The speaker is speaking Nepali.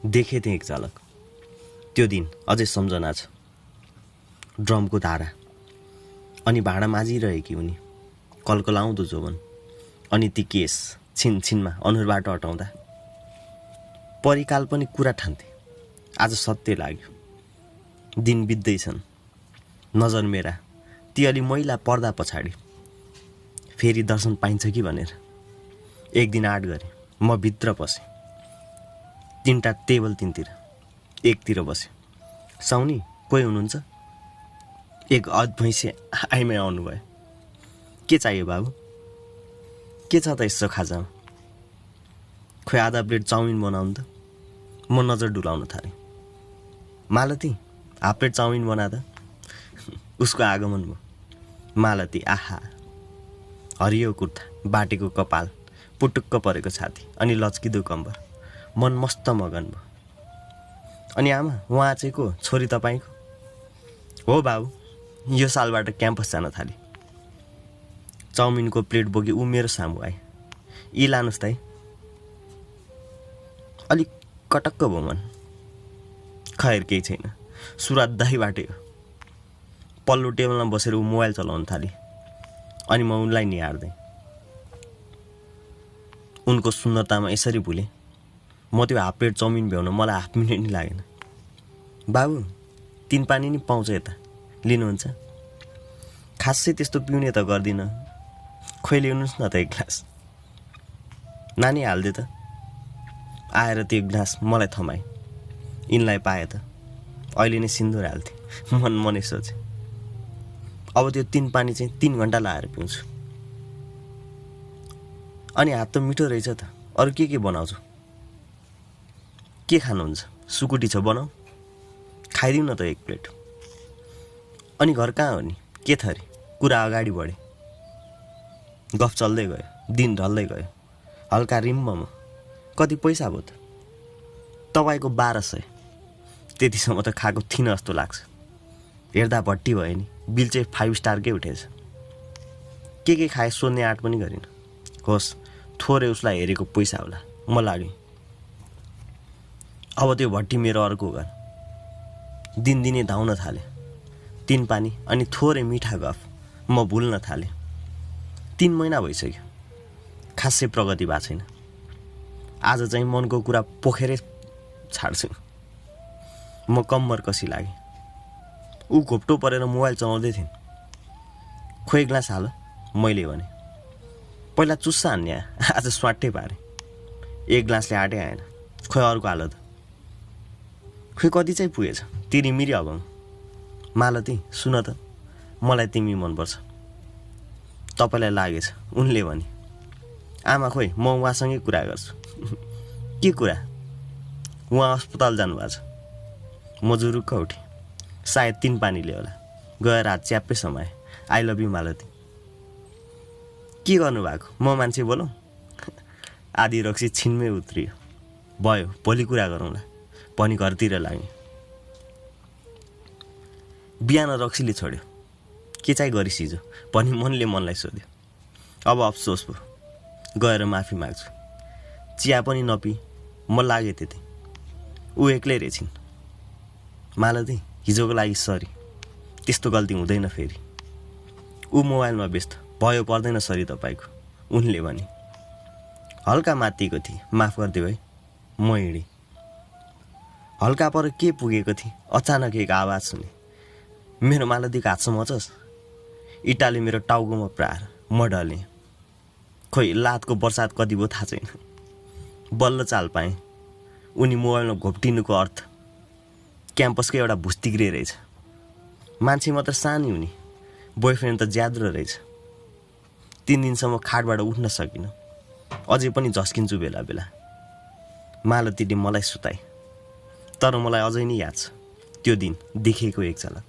देखे थिएँ एक झलक। त्यो दिन अझै सम्झना छ। ड्रमको धारा अनि भाँडा माझिरहेकी उनी, कलकलाउँदो जोवन अनि ती केस छिनछिनमा अनुहारबाट हटाउँदा परिकाल्पनिक कुरा ठान्थे। आज सत्य लाग्यो। दिन बित्दैछन्। नजर मेरा ती अलि मैला पर्दा पछाडि फेरि दर्शन पाइन्छ कि भनेर एक दिन आँट गरेँ। म भित्र पसेँ। 3टा टेबल तिनतिर, एकतिर बसेँ। साउनी कोही हुनुहुन्छ? एक अधभैँसे आइमै आउनुभयो। के चाहियो बाबु? के छ त यसो खाजामा? खोइ आधा प्लेट चाउमिन बनाउनु त। म नजर डुलाउन थालेँ। मालती हाफ प्लेट चाउमिन बना त। उसको आगमन भयो। मालती आहा, हरियो कुर्ता, बाटेको कपाल, पुटुक्क परेको छाती अनि लच्किदो कम्बर। मन मस्त मगन भयो। अनि आमा उहाँ चाहिँ को? छोरी तपाईँको? हो बाबु, यो सालबाट क्याम्पस जान थाली। चाउमिनको प्लेट बोकी ऊ मेरो सामु आए। यी लानुहोस् त है। अलिक कटक्क भयो मन। खैर केही छैन, सुरुवात दहीबाटै हो। पल्लो टेबलमा बसेर ऊ मोबाइल चलाउन थाली अनि म उनलाई निहार्दै। उनको सुन्दरतामा यसरी भुलेँ म त्यो हाफ प्लेट चाउमिन भ्याउन मलाई हाफ मिनट नि लागेन। बाबु 3 पानी नि पाउँछ यता, लिनुहुन्छ? खासै त्यस्तो पिउने त गर्दिनँ। खोइ ल्याउनुहोस् न त एक ग्लास। नानी हालिदिए त। आएर त्यो ग्लास मलाई थमाए। यिनलाई पाए त अहिले नै सिन्दुर हाल्थे। मन मनै सोचे अब त्यो 3 पानी चाहिँ 3 घन्टा लाएर पिउँछु। अनि हात त मिठो रहेछ त। अरू के बनाउँछु? के खानुहुन्छ? सुकुटी छ बनाऊ। खाइदिउँ न त एक प्लेट। अनि घर कहाँ हो नि? के थरी? कुरा अगाडि बढे। गफ चल्दै गयो। दिन ढल्दै गयो। हल्का रिम्म म। कति पैसा भयो त? तपाईँको 1200। त्यतिसम्म त खाएको थिइनँ जस्तो लाग्छ। हेर्दा भट्टी भयो नि। बिल चाहिँ 5 स्टारकै उठेछ। के खाए सोध्ने आँट पनि गरिन। होस्, थोरै उसलाई हेरेको पैसा होला। म लागेँ। अब त्यो भट्टी मेरो अर्को घर। दिनदिनै धाउन थाले। 3 पानी अनि थोरै मिठा गफ म भुल्न थालेँ। 3 महिना भइसक्यो। खासै प्रगति भएको छैन। आज चाहिँ मनको कुरा पोखेरै छाड्छु। म कम्मर कसी लागेँ। ऊ घोप्टो परेर मोबाइल चलाउँदै थिइन्। खोइ ग्लास हाल, मैले भने। पहिला चुस्सा हान्ने, आज स्वाटै पारेँ। एक ग्लासले आँटै आएन। खोइ अर्को हाल त। खोइ कति चाहिँ पुगेछ। तिरिमिरी अब। मालती सुन त, मलाई तिमी मनपर्छ। तपाईँलाई लागेछ, उनले भने। आमा खोइ म उहाँसँगै कुरा गर्छु। के कुरा? उहाँ अस्पताल जानुभएको छ। म जुरुक्क उठेँ। सायद 3 पानीले होला। गएर हात च्याप्पै समाए। आई लभ यु मालती। के गर्नुभएको? म मान्छे बोलौँ? आधी रक्सी छिनमै उत्रियो। भयो, भोलि कुरा गरौँला भनी घरतिर लाग्यो। बिहान रक्सीले छोड्यो। के चाहिँ गरिस् हिजो भनी मनले मनलाई सोध्यो। अब अफसोस भयो। गएर माफी माग्छु। चिया पनि नपी म लागेँ त्यति। ऊ एक्लै रहेछिन्। मालती हिजोको लागि सरी। त्यस्तो गल्ती हुँदैन फेरि। ऊ मोबाइलमा व्यस्त। भयो पर्दैन सरी तपाईँको, उनले भने। हल्का मातिएको थिएँ। माफ गरिदेऊ है। म हिँडेँ। हल्का पर के पुगेको थिएँ, अचानक एक आवाज सुने। मेरो मालतीको हातसम्म मचोस्। इँटाले मेरो टाउकोमा प्रार। म ढलेँ। खोइ लातको बर्सात कति भयो थाहा छैन। बल्ल चाल पाएँ। उनी मोबाइलमा घोप्टिनुको अर्थ क्याम्पसकै एउटा भुस्तिग्रे रहेछ। मान्छे मात्र सानी उनी, बोयफ्रेन्ड त ज्याद्रो रहेछ। 3 दिनसम्म खाटबाट उठ्न सकिनँ। अझै पनि झस्किन्छु बेला बेला। मालतीले मलाई सुताए। तर मलाई अझै नै याद छ त्यो दिन देखेको एक झलक।